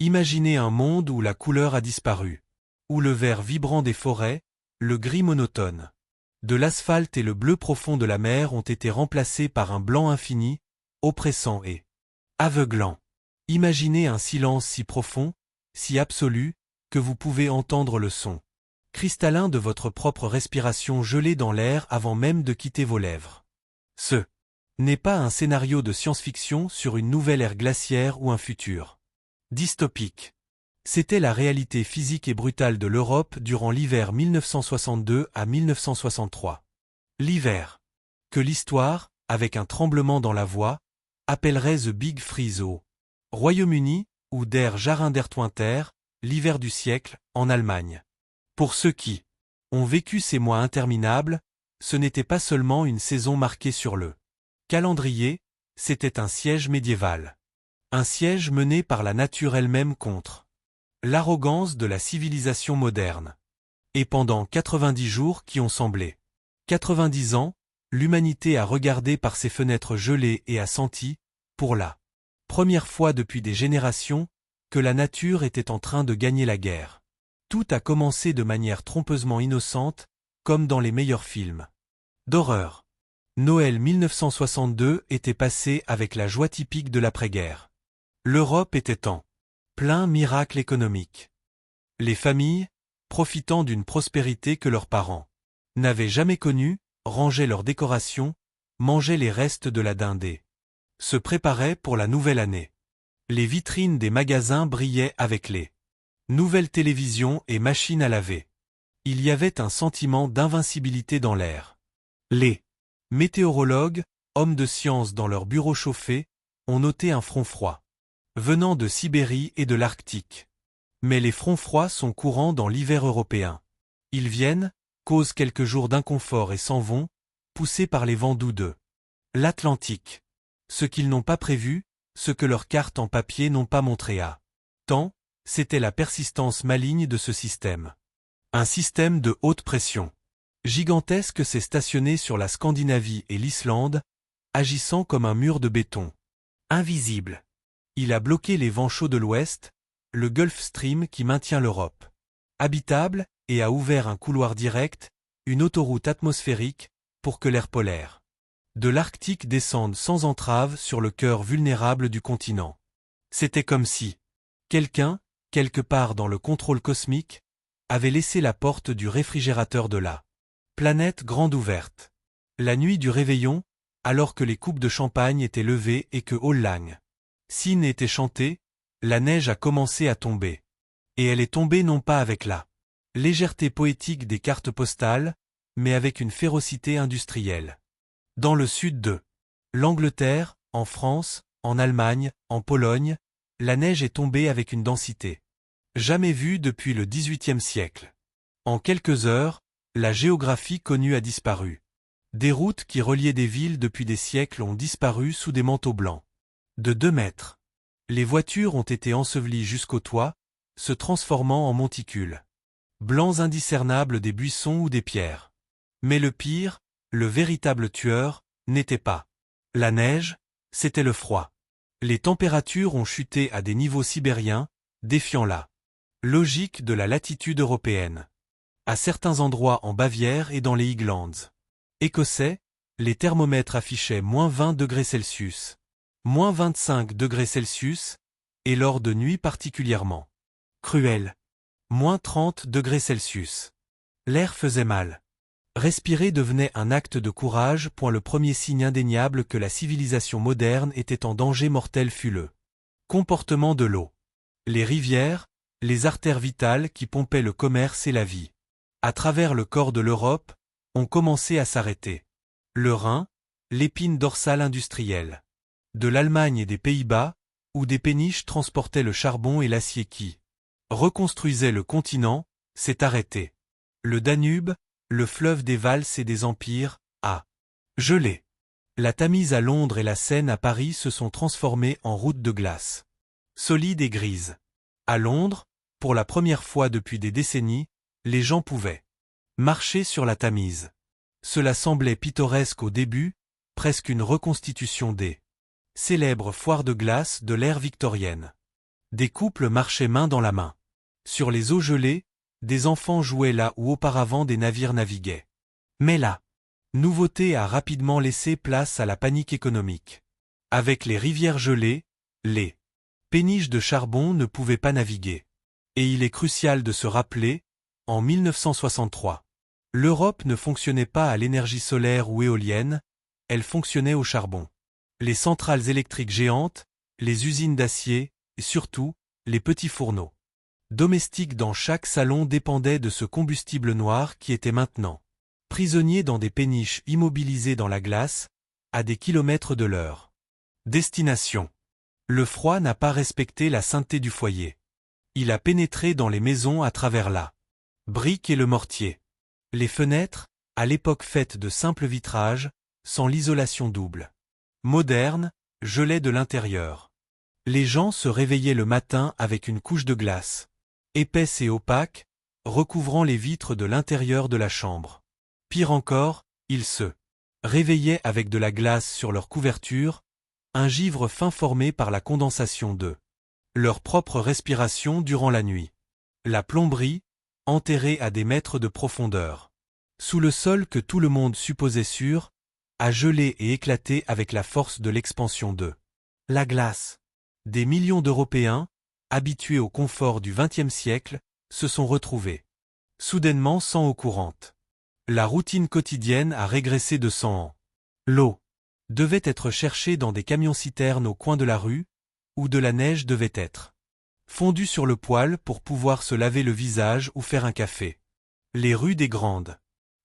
Imaginez un monde où la couleur a disparu. Où le vert vibrant des forêts, le gris monotone de l'asphalte et le bleu profond de la mer ont été remplacés par un blanc infini, oppressant et aveuglant. Imaginez un silence si profond, si absolu, que vous pouvez entendre le son cristallin de votre propre respiration gelée dans l'air avant même de quitter vos lèvres. Ce n'est pas un scénario de science-fiction sur une nouvelle ère glaciaire ou un futur dystopique. C'était la réalité physique et brutale de l'Europe durant l'hiver 1962 à 1963. L'hiver que l'histoire, avec un tremblement dans la voix, appellerait The Big Freeze au Royaume-Uni, ou Der Jahrhundertwinter, l'hiver du siècle, en Allemagne. Pour ceux qui ont vécu ces mois interminables, ce n'était pas seulement une saison marquée sur le calendrier, c'était un siège médiéval. Un siège mené par la nature elle-même contre l'arrogance de la civilisation moderne. Et pendant 90 jours qui ont semblé 90 ans, l'humanité a regardé par ses fenêtres gelées et a senti, pour la première fois depuis des générations, que la nature était en train de gagner la guerre. Tout a commencé de manière trompeusement innocente, comme dans les meilleurs films d'horreur. Noël 1962 était passé avec la joie typique de l'après-guerre. L'Europe était en plein miracle économique. Les familles, profitant d'une prospérité que leurs parents n'avaient jamais connue, rangeaient leurs décorations, mangeaient les restes de la dindée, se préparaient pour la nouvelle année. Les vitrines des magasins brillaient avec les nouvelles télévisions et machines à laver. Il y avait un sentiment d'invincibilité dans l'air. Les météorologues, hommes de science dans leurs bureaux chauffés, ont noté un front froid venant de Sibérie et de l'Arctique. Mais les fronts froids sont courants dans l'hiver européen. Ils viennent, causent quelques jours d'inconfort et s'en vont, poussés par les vents doux de l'Atlantique. Ce qu'ils n'ont pas prévu, ce que leurs cartes en papier n'ont pas montré à temps, c'était la persistance maligne de ce système. Un système de haute pression gigantesque s'est stationné sur la Scandinavie et l'Islande, agissant comme un mur de béton invisible. Il a bloqué les vents chauds de l'Ouest, le Gulf Stream qui maintient l'Europe habitable et a ouvert un couloir direct, une autoroute atmosphérique, pour que l'air polaire de l'Arctique descende sans entrave sur le cœur vulnérable du continent. C'était comme si quelqu'un, quelque part dans le contrôle cosmique, avait laissé la porte du réfrigérateur de la planète grande ouverte. La nuit du réveillon, alors que les coupes de champagne étaient levées et que Auld Lang Syne était chanté, la neige a commencé à tomber. Et elle est tombée non pas avec la légèreté poétique des cartes postales, mais avec une férocité industrielle. Dans le sud de l'Angleterre, en France, en Allemagne, en Pologne, la neige est tombée avec une densité jamais vue depuis le XVIIIe siècle. En quelques heures, la géographie connue a disparu. Des routes qui reliaient des villes depuis des siècles ont disparu sous des manteaux blancs de 2 mètres. Les voitures ont été ensevelies jusqu'au toit, se transformant en monticules blancs indiscernables des buissons ou des pierres. Mais le pire, le véritable tueur, n'était pas la neige, c'était le froid. Les températures ont chuté à des niveaux sibériens, défiant la logique de la latitude européenne. À certains endroits en Bavière et dans les Highlands écossais, les thermomètres affichaient -20 degrés Celsius, -25 degrés Celsius, et lors de nuits particulièrement cruelles, -30 degrés Celsius. L'air faisait mal. Respirer devenait un acte de courage. Le premier signe indéniable que la civilisation moderne était en danger mortel fut le comportement de l'eau. Les rivières, les artères vitales qui pompaient le commerce et la vie à travers le corps de l'Europe, ont commencé à s'arrêter. Le Rhin, l'épine dorsale industrielle de l'Allemagne et des Pays-Bas, où des péniches transportaient le charbon et l'acier qui reconstruisaient le continent, s'est arrêté. Le Danube, le fleuve des valses et des empires, a gelé. La Tamise à Londres et la Seine à Paris se sont transformées en routes de glace, solides et grises. À Londres, pour la première fois depuis des décennies, les gens pouvaient marcher sur la Tamise. Cela semblait pittoresque au début, presque une reconstitution des célèbres foires de glace de l'ère victorienne. Des couples marchaient main dans la main. Sur les eaux gelées, des enfants jouaient là où auparavant des navires naviguaient. Mais la nouveauté a rapidement laissé place à la panique économique. Avec les rivières gelées, les péniches de charbon ne pouvaient pas naviguer. Et il est crucial de se rappeler, en 1963, l'Europe ne fonctionnait pas à l'énergie solaire ou éolienne, elle fonctionnait au charbon. Les centrales électriques géantes, les usines d'acier, et surtout, les petits fourneaux domestiques dans chaque salon dépendaient de ce combustible noir qui était maintenant prisonnier dans des péniches immobilisées dans la glace, à des kilomètres de leur destination. Le froid n'a pas respecté la sainteté du foyer. Il a pénétré dans les maisons à travers la brique et le mortier. Les fenêtres, à l'époque faites de simples vitrages, sans l'isolation double moderne, gelaient de l'intérieur. Les gens se réveillaient le matin avec une couche de glace, épaisse et opaque, recouvrant les vitres de l'intérieur de la chambre. Pire encore, ils se réveillaient avec de la glace sur leur couverture, un givre fin formé par la condensation de leur propre respiration durant la nuit. La plomberie, enterrée à des mètres de profondeur, sous le sol que tout le monde supposait sûr, a gelé et éclaté avec la force de l'expansion de la glace. Des millions d'Européens, habitués au confort du XXe siècle, se sont retrouvés soudainement sans eau courante. La routine quotidienne a régressé de 100 ans. L'eau devait être cherchée dans des camions-citernes au coin de la rue, où de la neige devait être fondue sur le poêle pour pouvoir se laver le visage ou faire un café. Les rues des grandes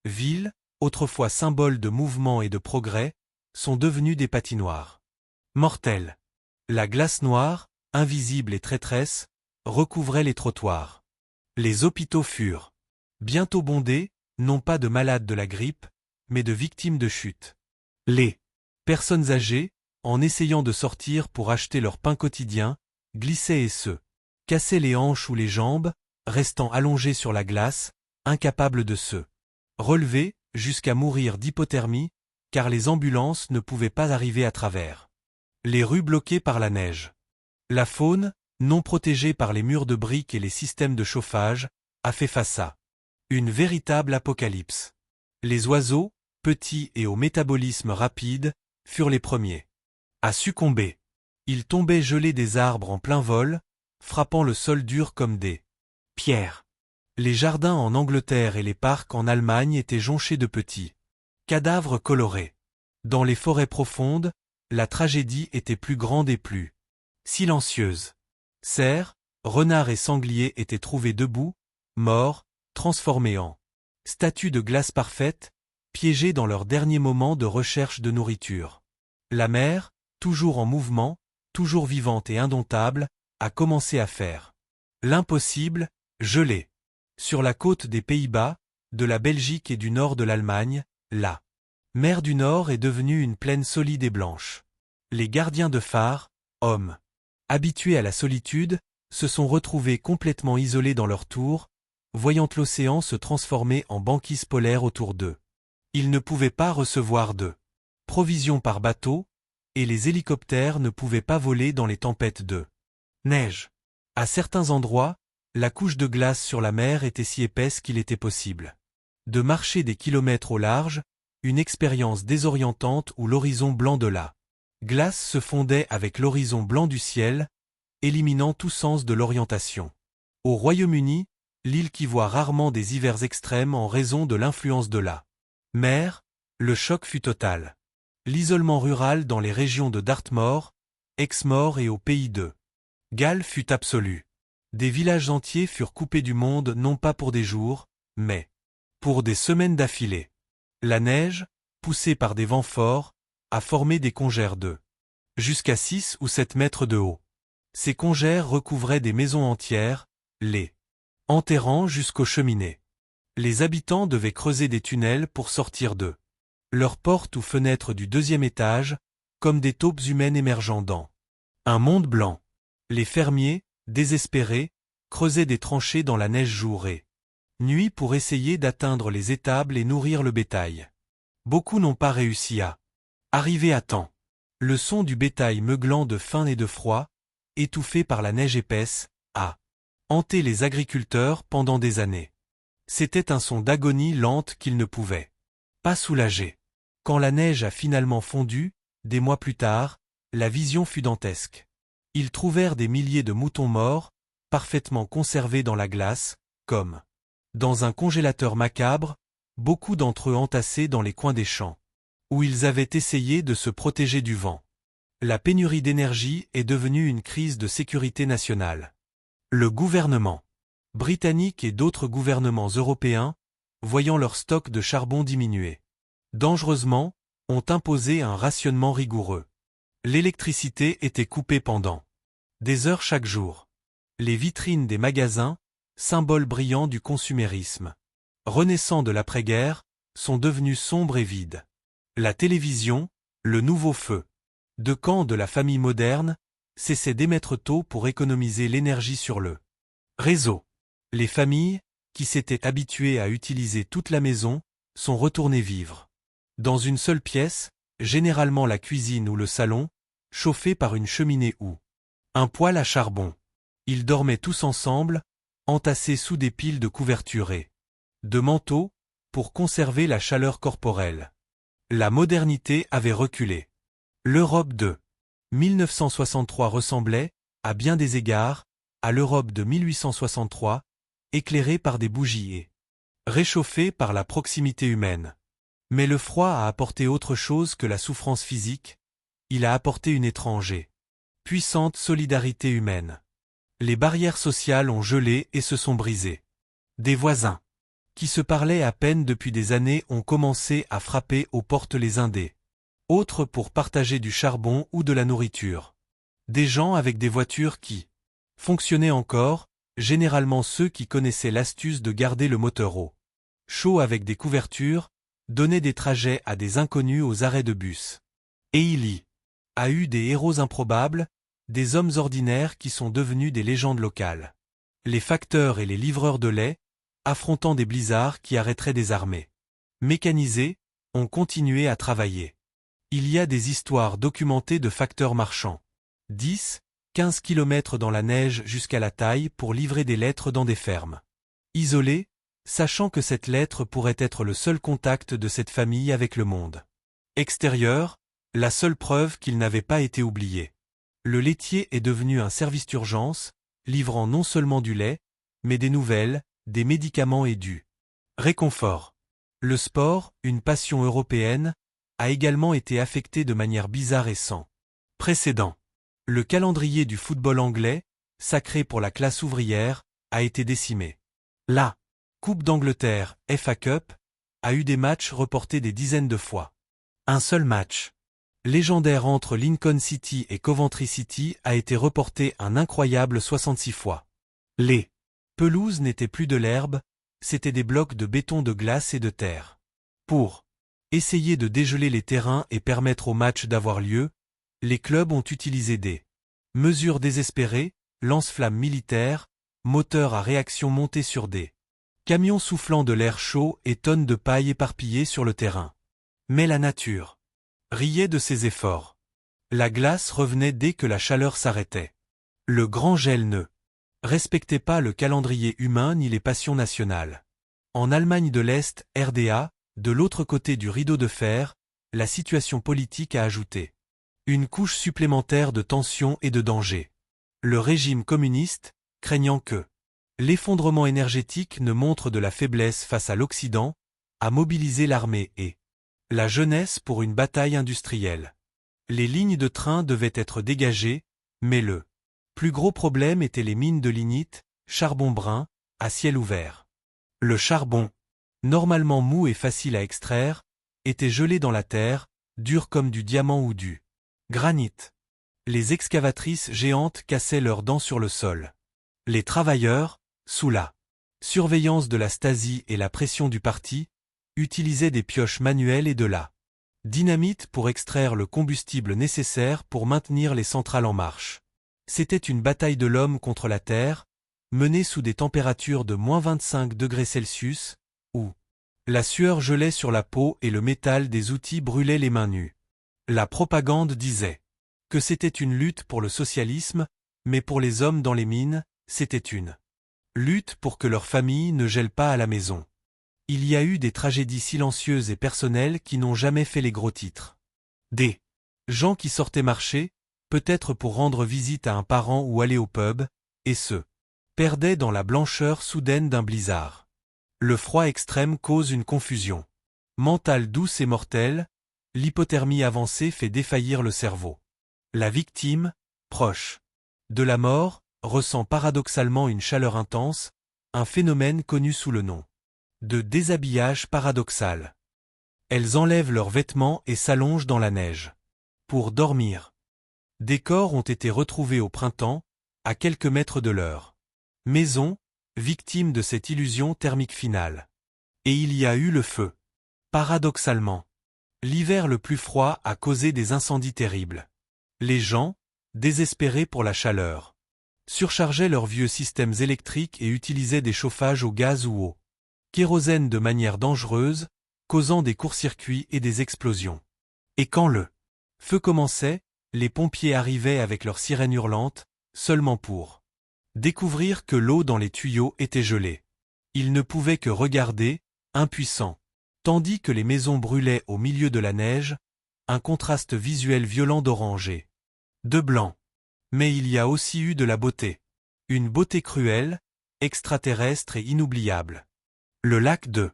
villes, autrefois symboles de mouvement et de progrès, sont devenues des patinoires mortelles. La glace noire, invisible et traîtresse, recouvrait les trottoirs. Les hôpitaux furent bientôt bondés, non pas de malades de la grippe, mais de victimes de chute. Les personnes âgées, en essayant de sortir pour acheter leur pain quotidien, glissaient et se cassaient les hanches ou les jambes, restant allongées sur la glace, incapables de se relever, jusqu'à mourir d'hypothermie, car les ambulances ne pouvaient pas arriver à travers les rues bloquées par la neige. La faune, non protégée par les murs de briques et les systèmes de chauffage, a fait face à une véritable apocalypse. Les oiseaux, petits et au métabolisme rapide, furent les premiers à succomber. Ils tombaient gelés des arbres en plein vol, frappant le sol dur comme des pierres. Les jardins en Angleterre et les parcs en Allemagne étaient jonchés de petits cadavres colorés. Dans les forêts profondes, la tragédie était plus grande et plus silencieuse. Cerfs, renards et sangliers étaient trouvés debout, morts, transformés en statues de glace parfaite, piégés dans leurs derniers moments de recherche de nourriture. La mer, toujours en mouvement, toujours vivante et indomptable, a commencé à faire l'impossible, gelée. Sur la côte des Pays-Bas, de la Belgique et du nord de l'Allemagne, la mer du Nord est devenue une plaine solide et blanche. Les gardiens de phare, hommes habitués à la solitude, se sont retrouvés complètement isolés dans leur tour, voyant l'océan se transformer en banquise polaire autour d'eux. Ils ne pouvaient pas recevoir de provisions par bateau, et les hélicoptères ne pouvaient pas voler dans les tempêtes de neige. À certains endroits, la couche de glace sur la mer était si épaisse qu'il était possible de marcher des kilomètres au large, une expérience désorientante où l'horizon blanc de la glace se fondait avec l'horizon blanc du ciel, éliminant tout sens de l'orientation. Au Royaume-Uni, l'île qui voit rarement des hivers extrêmes en raison de l'influence de la mer, le choc fut total. L'isolement rural dans les régions de Dartmoor, Exmoor et au pays de Galles fut absolu. Des villages entiers furent coupés du monde non pas pour des jours, mais pour des semaines d'affilée. La neige, poussée par des vents forts, a formé des congères de jusqu'à 6 ou 7 mètres de haut. Ces congères recouvraient des maisons entières, les enterrant jusqu'aux cheminées. Les habitants devaient creuser des tunnels pour sortir d'eux. Leurs portes ou fenêtres du deuxième étage, comme des taupes humaines émergeant dans un monde blanc. Les fermiers, désespérés, creusaient des tranchées dans la neige jour et nuit pour essayer d'atteindre les étables et nourrir le bétail. Beaucoup n'ont pas réussi à arriver à temps. Le son du bétail meuglant de faim et de froid, étouffé par la neige épaisse, a hanté les agriculteurs pendant des années. C'était un son d'agonie lente qu'ils ne pouvaient pas soulager. Quand la neige a finalement fondu, des mois plus tard, la vision fut dantesque. Ils trouvèrent des milliers de moutons morts, parfaitement conservés dans la glace, comme dans un congélateur macabre, beaucoup d'entre eux entassés dans les coins des champs, où ils avaient essayé de se protéger du vent. La pénurie d'énergie est devenue une crise de sécurité nationale. Le gouvernement britannique et d'autres gouvernements européens, voyant leur stock de charbon diminuer dangereusement, ont imposé un rationnement rigoureux. L'électricité était coupée pendant des heures chaque jour. Les vitrines des magasins, symboles brillants du consumérisme renaissant de l'après-guerre, sont devenues sombres et vides. La télévision, le nouveau feu de camp de la famille moderne, cessait d'émettre tôt pour économiser l'énergie sur le réseau. Les familles, qui s'étaient habituées à utiliser toute la maison, sont retournées vivre dans une seule pièce, généralement la cuisine ou le salon, chauffée par une cheminée ou un poêle à charbon. Ils dormaient tous ensemble, entassés sous des piles de couvertures et de manteaux, pour conserver la chaleur corporelle. La modernité avait reculé. L'Europe de 1963 ressemblait, à bien des égards, à l'Europe de 1863, éclairée par des bougies et réchauffée par la proximité humaine. Mais le froid a apporté autre chose que la souffrance physique, il a apporté une étrange et puissante solidarité humaine. Les barrières sociales ont gelé et se sont brisées. Des voisins qui se parlaient à peine depuis des années ont commencé à frapper aux portes les uns des autres pour partager du charbon ou de la nourriture. Des gens avec des voitures qui fonctionnaient encore, généralement ceux qui connaissaient l'astuce de garder le moteur au chaud avec des couvertures, donnaient des trajets à des inconnus aux arrêts de bus. Et il y a eu des héros improbables, des hommes ordinaires qui sont devenus des légendes locales. Les facteurs et les livreurs de lait, affrontant des blizzards qui arrêteraient des armées mécanisées, ont continué à travailler. Il y a des histoires documentées de facteurs marchands. 10, 15 kilomètres dans la neige jusqu'à la taille pour livrer des lettres dans des fermes isolées, sachant que cette lettre pourrait être le seul contact de cette famille avec le monde extérieur, la seule preuve qu'il n'avait pas été oublié. Le laitier est devenu un service d'urgence, livrant non seulement du lait, mais des nouvelles, des médicaments et du réconfort. Le sport, une passion européenne, a également été affecté de manière bizarre et sans précédent. Le calendrier du football anglais, sacré pour la classe ouvrière, a été décimé. La Coupe d'Angleterre, FA Cup, a eu des matchs reportés des dizaines de fois. Un seul match légendaire entre Lincoln City et Coventry City a été reporté un incroyable 66 fois. Les pelouses n'étaient plus de l'herbe, c'étaient des blocs de béton de glace et de terre. Pour essayer de dégeler les terrains et permettre au match d'avoir lieu, les clubs ont utilisé des mesures désespérées, lance-flammes militaires, moteurs à réaction montés sur des camions soufflant de l'air chaud et tonnes de paille éparpillées sur le terrain. Mais la nature riait de ces efforts. La glace revenait dès que la chaleur s'arrêtait. Le grand gel ne respectait pas le calendrier humain ni les passions nationales. En Allemagne de l'Est, RDA, de l'autre côté du rideau de fer, la situation politique a ajouté une couche supplémentaire de tension et de danger. Le régime communiste, craignant que l'effondrement énergétique ne montre de la faiblesse face à l'Occident, a mobilisé l'armée et la jeunesse pour une bataille industrielle. Les lignes de train devaient être dégagées, mais le plus gros problème était les mines de lignite, charbon brun, à ciel ouvert. Le charbon, normalement mou et facile à extraire, était gelé dans la terre, dur comme du diamant ou du granit. Les excavatrices géantes cassaient leurs dents sur le sol. Les travailleurs, sous la surveillance de la Stasi et la pression du parti, utilisaient des pioches manuelles et de la dynamite pour extraire le combustible nécessaire pour maintenir les centrales en marche. C'était une bataille de l'homme contre la terre, menée sous des températures de -25°C, où la sueur gelait sur la peau et le métal des outils brûlait les mains nues. La propagande disait que c'était une lutte pour le socialisme, mais pour les hommes dans les mines, c'était une lutte pour que leur famille ne gèle pas à la maison. Il y a eu des tragédies silencieuses et personnelles qui n'ont jamais fait les gros titres. Des gens qui sortaient marcher, peut-être pour rendre visite à un parent ou aller au pub, et se perdaient dans la blancheur soudaine d'un blizzard. Le froid extrême cause une confusion mentale douce et mortelle, l'hypothermie avancée fait défaillir le cerveau. La victime, proche de la mort, ressent paradoxalement une chaleur intense, un phénomène connu sous le nom de déshabillage paradoxal. Elles enlèvent leurs vêtements et s'allongent dans la neige pour dormir. Des corps ont été retrouvés au printemps, à quelques mètres de leur maison, victimes de cette illusion thermique finale. Et il y a eu le feu. Paradoxalement, l'hiver le plus froid a causé des incendies terribles. Les gens, désespérés pour la chaleur, surchargeaient leurs vieux systèmes électriques et utilisaient des chauffages au gaz ou au kérosène de manière dangereuse, causant des courts-circuits et des explosions. Et quand le feu commençait, les pompiers arrivaient avec leurs sirènes hurlantes, seulement pour découvrir que l'eau dans les tuyaux était gelée. Ils ne pouvaient que regarder, impuissants. Tandis que les maisons brûlaient au milieu de la neige, un contraste visuel violent d'orange et de blanc. Mais il y a aussi eu de la beauté. Une beauté cruelle, extraterrestre et inoubliable. Le lac de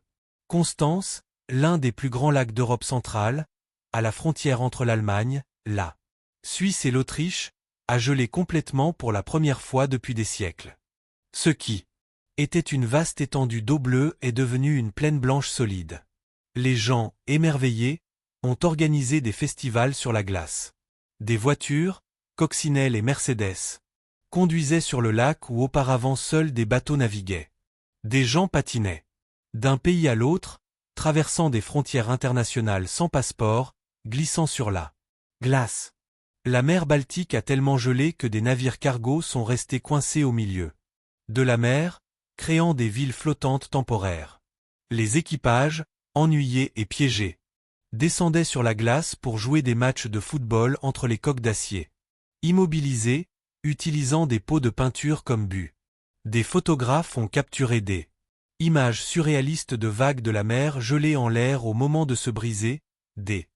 Constance, l'un des plus grands lacs d'Europe centrale, à la frontière entre l'Allemagne, la Suisse et l'Autriche, a gelé complètement pour la première fois depuis des siècles. Ce qui était une vaste étendue d'eau bleue est devenu une plaine blanche solide. Les gens, émerveillés, ont organisé des festivals sur la glace. Des voitures, coccinelles et Mercedes, conduisaient sur le lac où auparavant seuls des bateaux naviguaient. Des gens patinaient d'un pays à l'autre, traversant des frontières internationales sans passeport, glissant sur la glace. La mer Baltique a tellement gelé que des navires cargo sont restés coincés au milieu de la mer, créant des villes flottantes temporaires. Les équipages, ennuyés et piégés, descendaient sur la glace pour jouer des matchs de football entre les coques d'acier. Immobilisés, utilisant des pots de peinture comme but. Des photographes ont capturé des images surréalistes de vagues de la mer gelées en l'air au moment de se briser, des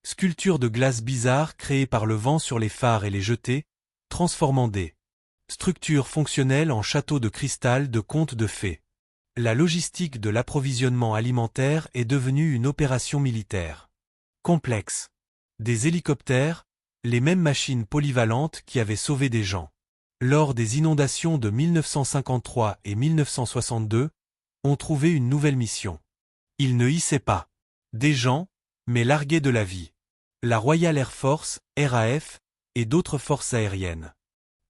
sculptures de glace bizarres créées par le vent sur les phares et les jetées, transformant des structures fonctionnelles en châteaux de cristal de contes de fées. La logistique de l'approvisionnement alimentaire est devenue une opération militaire complexe. Des hélicoptères, les mêmes machines polyvalentes qui avaient sauvé des gens lors des inondations de 1953 et 1962, ont trouvé une nouvelle mission. Ils ne hissaient pas des gens, mais larguaient de la vie. La Royal Air Force, RAF, et d'autres forces aériennes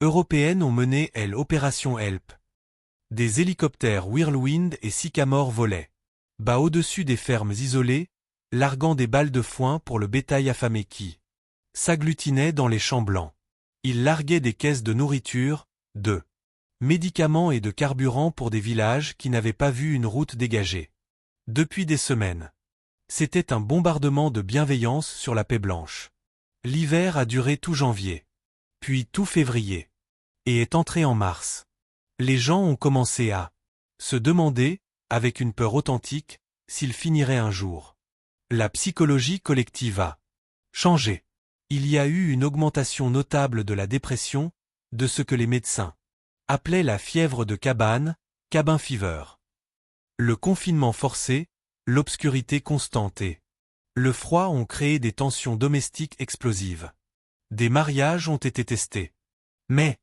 européennes ont mené l'opération Help. Des hélicoptères Whirlwind et Sycamore volaient bas au-dessus des fermes isolées, larguant des balles de foin pour le bétail affamé qui s'agglutinait dans les champs blancs. Ils larguaient des caisses de nourriture, de médicaments et de carburant pour des villages qui n'avaient pas vu une route dégagée depuis des semaines. C'était un bombardement de bienveillance sur la paix blanche. L'hiver a duré tout janvier, puis tout février, et est entré en mars. Les gens ont commencé à se demander, avec une peur authentique, s'ils finiraient un jour. La psychologie collective a changé. Il y a eu une augmentation notable de la dépression, de ce que les médecins appelaient la fièvre de cabane, cabin fever. Le confinement forcé, l'obscurité constante et le froid ont créé des tensions domestiques explosives. Des mariages ont été testés. Mais,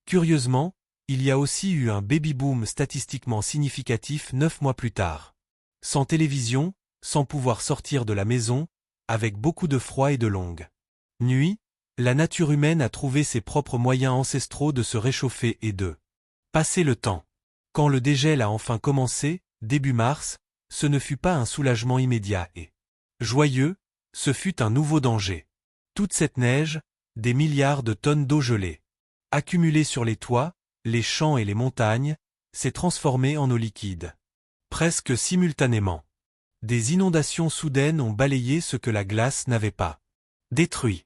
curieusement, il y a aussi eu un baby-boom statistiquement significatif 9 mois plus tard. Sans télévision, sans pouvoir sortir de la maison, avec beaucoup de froid et de longues nuits, la nature humaine a trouvé ses propres moyens ancestraux de se réchauffer et de passer le temps. Quand le dégel a enfin commencé, début mars, ce ne fut pas un soulagement immédiat et joyeux, ce fut un nouveau danger. Toute cette neige, des milliards de tonnes d'eau gelée, accumulée sur les toits, les champs et les montagnes, s'est transformée en eau liquide. Presque simultanément. Des inondations soudaines ont balayé ce que la glace n'avait pas détruit.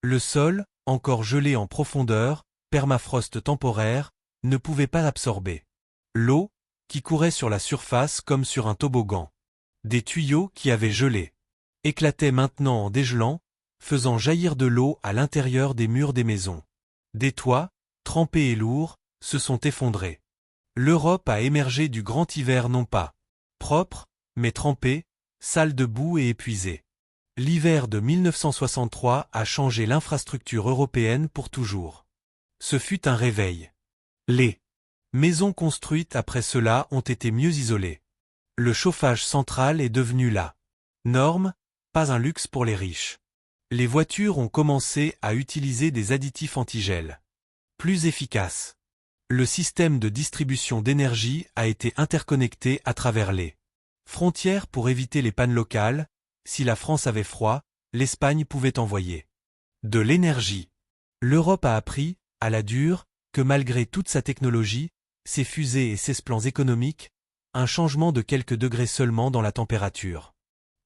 Le sol, encore gelé en profondeur, permafrost temporaire, ne pouvait pas absorber l'eau, qui courait sur la surface comme sur un toboggan. Des tuyaux qui avaient gelé éclataient maintenant en dégelant, faisant jaillir de l'eau à l'intérieur des murs des maisons. Des toits, trempés et lourds, se sont effondrés. L'Europe a émergé du grand hiver non pas propre, mais trempée, sale de boue et épuisée. L'hiver de 1963 a changé l'infrastructure européenne pour toujours. Ce fut un réveil. Les maisons construites après cela ont été mieux isolées. Le chauffage central est devenu la norme, pas un luxe pour les riches. Les voitures ont commencé à utiliser des additifs antigel. Plus efficaces. Le système de distribution d'énergie a été interconnecté à travers les frontières pour éviter les pannes locales. Si la France avait froid, l'Espagne pouvait envoyer de l'énergie. L'Europe a appris, à la dure, que malgré toute sa technologie, ses fusées et ses plans économiques, un changement de quelques degrés seulement dans la température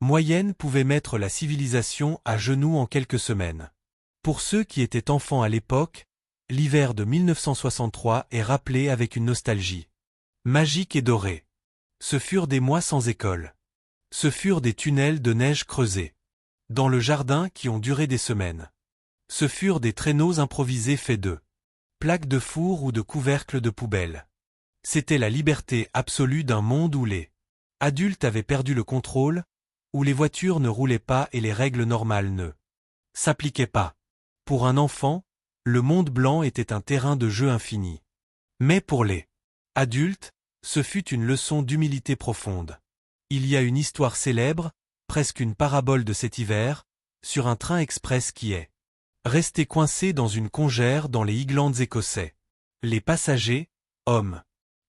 moyenne pouvait mettre la civilisation à genoux en quelques semaines. Pour ceux qui étaient enfants à l'époque, l'hiver de 1963 est rappelé avec une nostalgie magique et dorée. Ce furent des mois sans école. Ce furent des tunnels de neige creusés dans le jardin qui ont duré des semaines. Ce furent des traîneaux improvisés faits de plaques de four ou de couvercles de poubelle. C'était la liberté absolue d'un monde où les adultes avaient perdu le contrôle, où les voitures ne roulaient pas et les règles normales ne s'appliquaient pas. Pour un enfant, le monde blanc était un terrain de jeu infini. Mais pour les adultes, ce fut une leçon d'humilité profonde. Il y a une histoire célèbre, presque une parabole de cet hiver, sur un train express qui est resté coincé dans une congère dans les Highlands écossais. Les passagers, hommes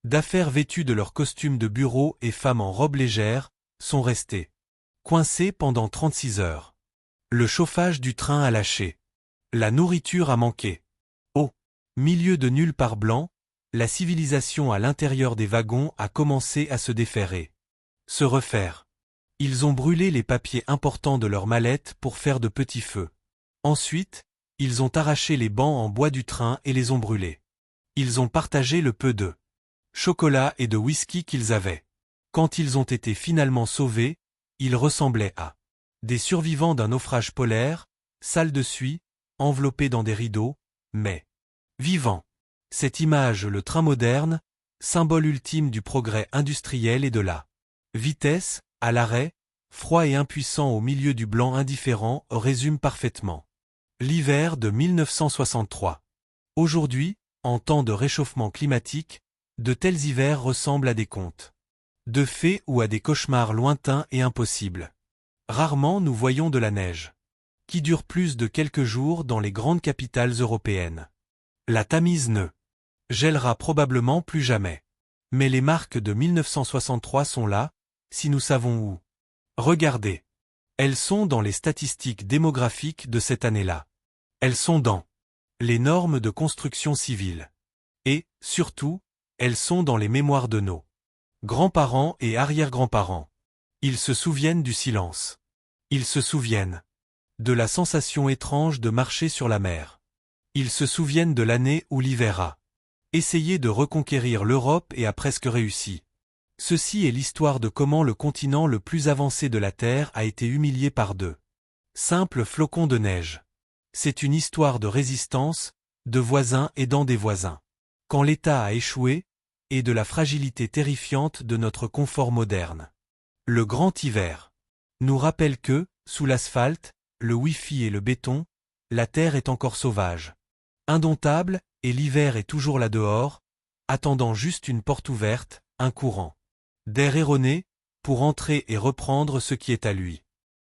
d'affaires vêtus de leurs costumes de bureau et femmes en robe légère, sont restés coincés pendant 36 heures. Le chauffage du train a lâché. La nourriture a manqué. Au milieu de nulle part blanc, la civilisation à l'intérieur des wagons a commencé à se déferrer. Se refaire. Ils ont brûlé les papiers importants de leurs mallettes pour faire de petits feux. Ensuite, ils ont arraché les bancs en bois du train et les ont brûlés. Ils ont partagé le peu de chocolat et de whisky qu'ils avaient. Quand ils ont été finalement sauvés, ils ressemblaient à des survivants d'un naufrage polaire, sales de suie, enveloppés dans des rideaux, mais vivants. Cette image, le train moderne, symbole ultime du progrès industriel et de la vitesse, à l'arrêt, froid et impuissant au milieu du blanc indifférent, résume parfaitement l'hiver de 1963. Aujourd'hui, en temps de réchauffement climatique, de tels hivers ressemblent à des contes de fées ou à des cauchemars lointains et impossibles. Rarement nous voyons de la neige qui dure plus de quelques jours dans les grandes capitales européennes. La Tamise ne gèlera probablement plus jamais. Mais les marques de 1963 sont là, si nous savons où. Regardez. Elles sont dans les statistiques démographiques de cette année-là. Elles sont dans les normes de construction civile. Et, surtout, elles sont dans les mémoires de nos grands-parents et arrière-grands-parents. Ils se souviennent du silence. Ils se souviennent de la sensation étrange de marcher sur la mer. Ils se souviennent de l'année où l'hiver a essayé de reconquérir l'Europe et a presque réussi. Ceci est l'histoire de comment le continent le plus avancé de la Terre a été humilié par deux simples flocons de neige. C'est une histoire de résistance, de voisins aidant des voisins. Quand l'État a échoué, et de la fragilité terrifiante de notre confort moderne. Le grand hiver nous rappelle que, sous l'asphalte, le Wi-Fi et le béton, la terre est encore sauvage, indomptable, et l'hiver est toujours là dehors, attendant juste une porte ouverte, un courant d'air erroné, pour entrer et reprendre ce qui est à lui.